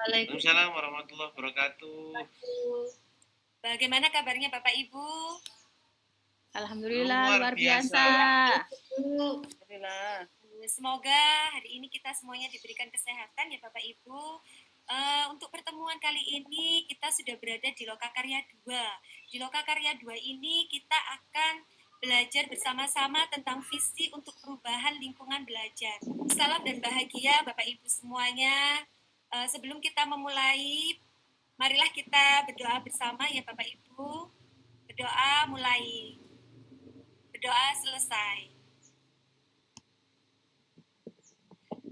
Waalaikumsalam warahmatullahi wabarakatuh. Bagaimana kabarnya Bapak Ibu? Alhamdulillah Luar luar biasa. biasa. Alhamdulillah. Semoga hari ini kita semuanya diberikan kesehatan ya Bapak Ibu. Untuk pertemuan kali ini kita sudah berada di Lokakarya 2. Di Lokakarya 2 ini kita akan belajar bersama-sama tentang visi untuk perubahan lingkungan belajar. Salam dan bahagia Bapak Ibu semuanya. Sebelum kita memulai, marilah kita berdoa bersama ya Bapak Ibu. Berdoa mulai. Berdoa selesai.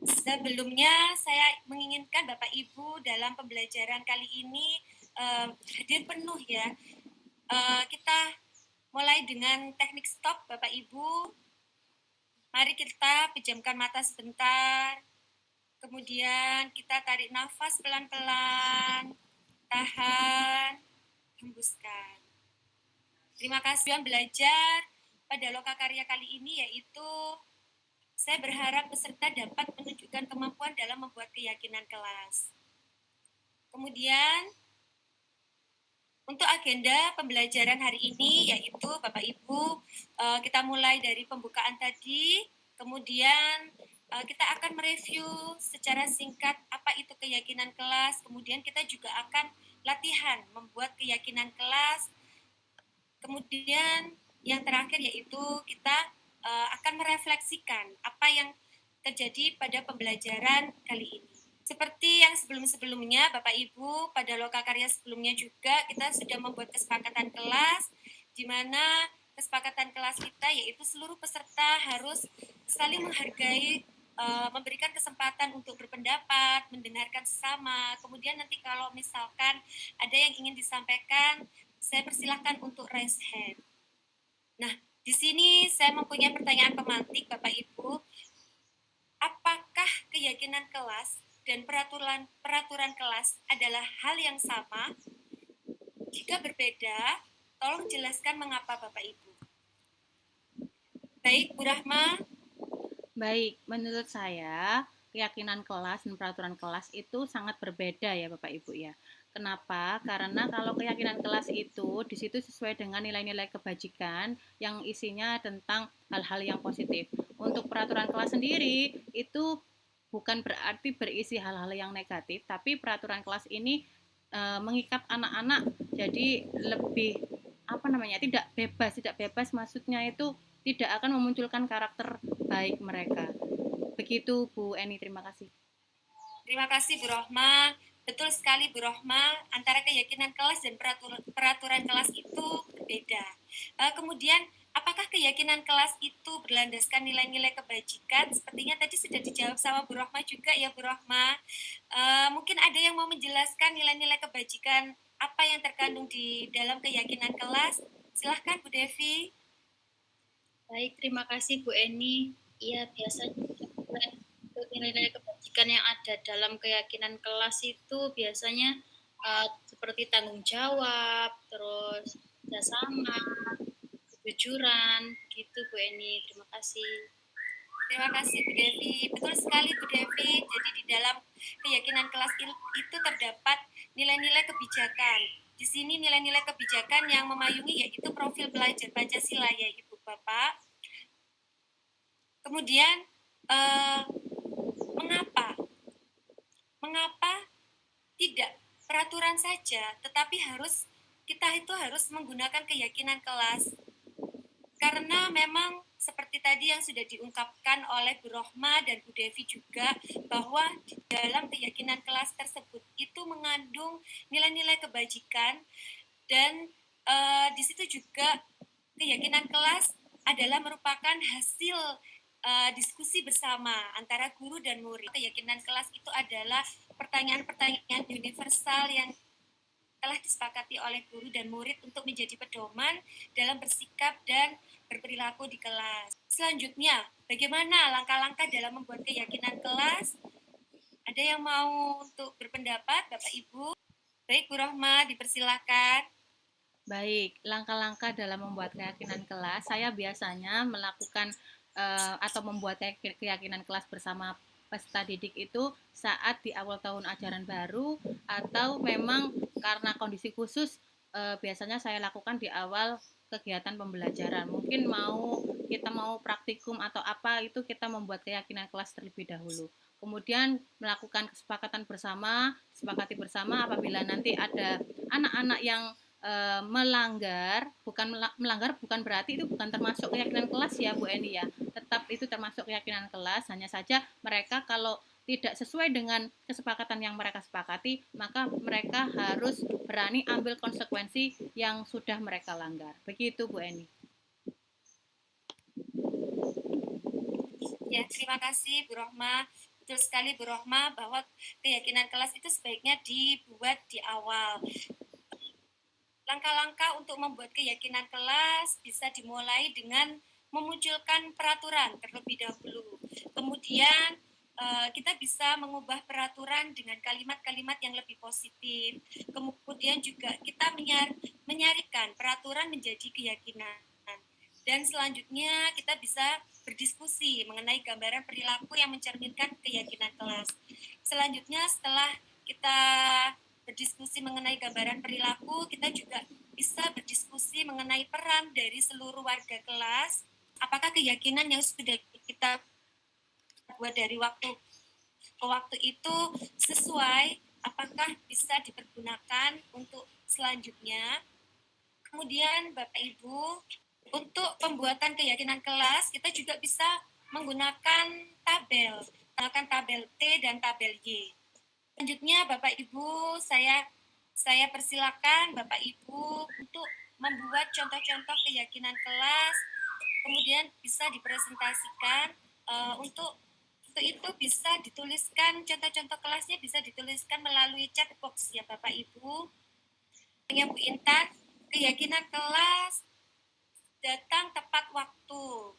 Sebelumnya saya menginginkan Bapak Ibu dalam pembelajaran kali ini hadir penuh ya. Kita mulai dengan teknik stop Bapak Ibu. Mari kita pejamkan mata sebentar. Kemudian kita tarik nafas pelan-pelan. Tahan. Hembuskan. Terima kasih yang belajar pada Lokakarya kali ini yaitu saya berharap peserta dapat menunjukkan kemampuan dalam membuat keyakinan kelas. Kemudian, untuk agenda pembelajaran hari ini, yaitu Bapak Ibu, kita mulai dari pembukaan tadi, kemudian kita akan mereview secara singkat apa itu keyakinan kelas, kemudian kita juga akan latihan membuat keyakinan kelas, kemudian yang terakhir yaitu kita akan merefleksikan apa yang terjadi pada pembelajaran kali ini. Seperti yang sebelum-sebelumnya, Bapak Ibu, pada Lokakarya sebelumnya juga kita sudah membuat kesepakatan kelas, di mana kesepakatan kelas kita yaitu seluruh peserta harus saling menghargai, memberikan kesempatan untuk berpendapat, mendengarkan sesama. Kemudian nanti kalau misalkan ada yang ingin disampaikan, saya persilahkan untuk raise hand. Nah, di sini saya mempunyai pertanyaan pemantik, Bapak Ibu. Apakah keyakinan kelas dan peraturan kelas adalah hal yang sama? Jika berbeda, tolong jelaskan mengapa Bapak Ibu. Baik, Bu Rahma. Baik, menurut saya keyakinan kelas dan peraturan kelas itu sangat berbeda ya Bapak Ibu ya. Kenapa? Karena kalau keyakinan kelas itu di situ sesuai dengan nilai-nilai kebajikan yang isinya tentang hal-hal yang positif. Untuk peraturan kelas sendiri itu bukan berarti berisi hal-hal yang negatif, tapi peraturan kelas ini mengikat anak-anak jadi lebih tidak bebas maksudnya itu tidak akan memunculkan karakter baik mereka. Begitu Bu Eni, terima kasih. Terima kasih Bu Rohma. Betul sekali Bu Rohma, antara keyakinan kelas dan peraturan kelas itu berbeda. Kemudian, apakah keyakinan kelas itu berlandaskan nilai-nilai kebajikan? Sepertinya tadi sudah dijawab sama Bu Rohma juga ya Bu Rohma. Mungkin ada yang mau menjelaskan nilai-nilai kebajikan apa yang terkandung di dalam keyakinan kelas? Silahkan Bu Devi. Baik, terima kasih Bu Eni. Iya, biasanya nilai-nilai kebajikan yang ada dalam keyakinan kelas itu biasanya seperti tanggung jawab, terus kerjasama, kejujuran, gitu Bu Eni. Terima kasih. Terima kasih Bu Devi. Betul sekali Bu Devi. Jadi di dalam keyakinan kelas itu terdapat nilai-nilai kebijakan. Di sini nilai-nilai kebijakan yang memayungi yaitu profil belajar Pancasila ya Ibu Bapak. Kemudian Mengapa tidak peraturan saja, tetapi kita harus menggunakan keyakinan kelas. Karena memang seperti tadi yang sudah diungkapkan oleh Bu Rohma dan Bu Devi juga, bahwa di dalam keyakinan kelas tersebut itu mengandung nilai-nilai kebajikan, dan di situ juga keyakinan kelas adalah merupakan hasil diskusi bersama antara guru dan murid. Keyakinan kelas itu adalah pertanyaan-pertanyaan universal yang telah disepakati oleh guru dan murid untuk menjadi pedoman dalam bersikap dan berperilaku di kelas. Selanjutnya, bagaimana langkah-langkah dalam membuat keyakinan kelas? Ada yang mau untuk berpendapat, Bapak Ibu? Baik, Bu Rohma, dipersilakan. Baik, langkah-langkah dalam membuat keyakinan kelas, saya biasanya melakukan atau membuat keyakinan kelas bersama peserta didik itu saat di awal tahun ajaran baru, atau memang karena kondisi khusus biasanya saya lakukan di awal kegiatan pembelajaran. Mungkin kita mau praktikum atau apa, itu kita membuat keyakinan kelas terlebih dahulu. Kemudian melakukan kesepakatan bersama, sepakati bersama apabila nanti ada anak-anak yang melanggar bukan berarti itu bukan termasuk keyakinan kelas ya Bu Eni ya, tetap itu termasuk keyakinan kelas, hanya saja mereka kalau tidak sesuai dengan kesepakatan yang mereka sepakati, maka mereka harus berani ambil konsekuensi yang sudah mereka langgar. Begitu Bu Eni. Ya, terima kasih Bu Rohma. Betul sekali Bu Rohma bahwa keyakinan kelas itu sebaiknya dibuat di awal. Langkah-langkah untuk membuat keyakinan kelas bisa dimulai dengan memunculkan peraturan terlebih dahulu. Kemudian kita bisa mengubah peraturan dengan kalimat-kalimat yang lebih positif. Kemudian juga kita menyarikan peraturan menjadi keyakinan. Dan selanjutnya kita bisa berdiskusi mengenai gambaran perilaku yang mencerminkan keyakinan kelas. Selanjutnya setelah kita berdiskusi mengenai gambaran perilaku, kita juga bisa berdiskusi mengenai peran dari seluruh warga kelas. Apakah keyakinan yang sudah kita buat dari waktu ke waktu itu sesuai, apakah bisa dipergunakan untuk selanjutnya. Kemudian Bapak Ibu, untuk pembuatan keyakinan kelas, kita juga bisa menggunakan tabel T dan tabel Y. Selanjutnya Bapak Ibu, saya persilakan Bapak Ibu untuk membuat contoh-contoh keyakinan kelas, kemudian bisa dipresentasikan. Untuk itu bisa dituliskan, contoh-contoh kelasnya bisa dituliskan melalui chat box ya Bapak Ibu. Yang Bu Intan, keyakinan kelas datang tepat waktu.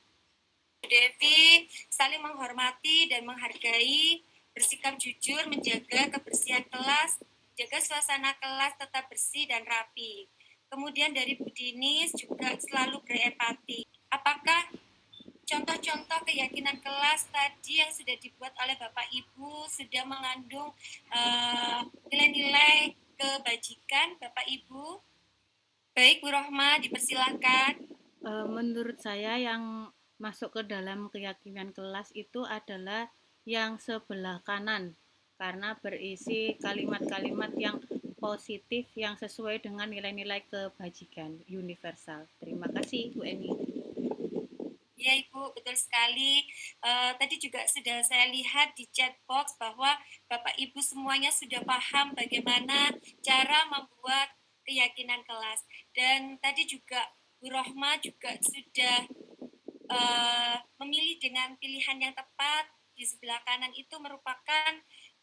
Bu Devi, saling menghormati dan menghargai, bersikap jujur, menjaga kebersihan kelas, jaga suasana kelas tetap bersih dan rapi. Kemudian dari Bu Dinis juga selalu berempati. Apakah contoh-contoh keyakinan kelas tadi yang sudah dibuat oleh Bapak Ibu sudah mengandung nilai-nilai kebajikan Bapak Ibu? Baik, Bu Rohma, dipersilakan. Menurut saya yang masuk ke dalam keyakinan kelas itu adalah yang sebelah kanan, karena berisi kalimat-kalimat yang positif yang sesuai dengan nilai-nilai kebajikan universal. Terima kasih Bu Eni. Ya Ibu, betul sekali. Tadi juga sudah saya lihat di chat box bahwa Bapak Ibu semuanya sudah paham bagaimana cara membuat keyakinan kelas. Dan tadi juga Bu Rohma juga sudah memilih dengan pilihan yang tepat. Di sebelah kanan itu merupakan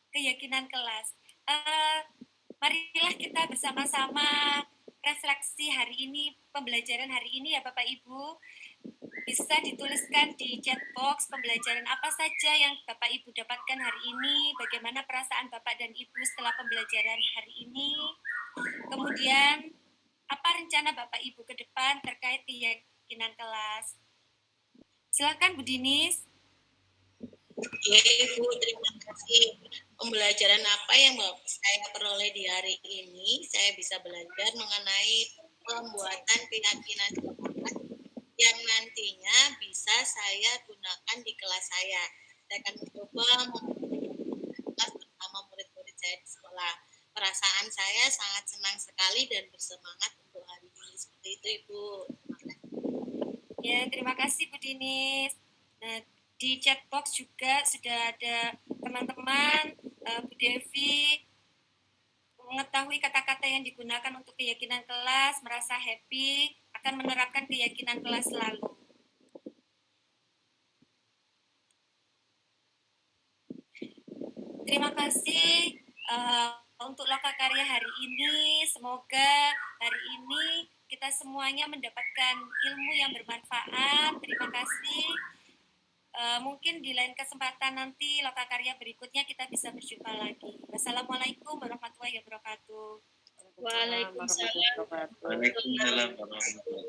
keyakinan kelas. Marilah kita bersama-sama refleksi hari ini, pembelajaran hari ini ya Bapak Ibu. Bisa dituliskan di chat box pembelajaran apa saja yang Bapak Ibu dapatkan hari ini, bagaimana perasaan Bapak dan Ibu setelah pembelajaran hari ini. Kemudian apa rencana Bapak Ibu ke depan terkait keyakinan kelas. Silakan Bu Dinis. Oke Ibu, terima kasih. Pembelajaran apa yang saya peroleh di hari ini, saya bisa belajar mengenai pembuatan keyakinan kelas yang nantinya bisa saya gunakan di kelas saya. Saya akan mencoba kelas bersama murid-murid saya di sekolah. Perasaan saya sangat senang sekali dan bersemangat untuk hari ini. Seperti itu Ibu. Ya, terima kasih Bu Dinis. Nah, di chat box juga sudah ada teman-teman, Bu Devi, mengetahui kata-kata yang digunakan untuk keyakinan kelas, merasa happy, akan menerapkan keyakinan kelas selalu. Terima kasih untuk lokakarya hari ini. Semoga hari ini kita semuanya mendapatkan ilmu yang bermanfaat. Terima kasih. Mungkin di lain kesempatan nanti lokakarya berikutnya kita bisa berjumpa lagi. Wassalamualaikum warahmatullahi wabarakatuh. Waalaikumsalam. Waalaikumsalam warahmatullahi wabarakatuh.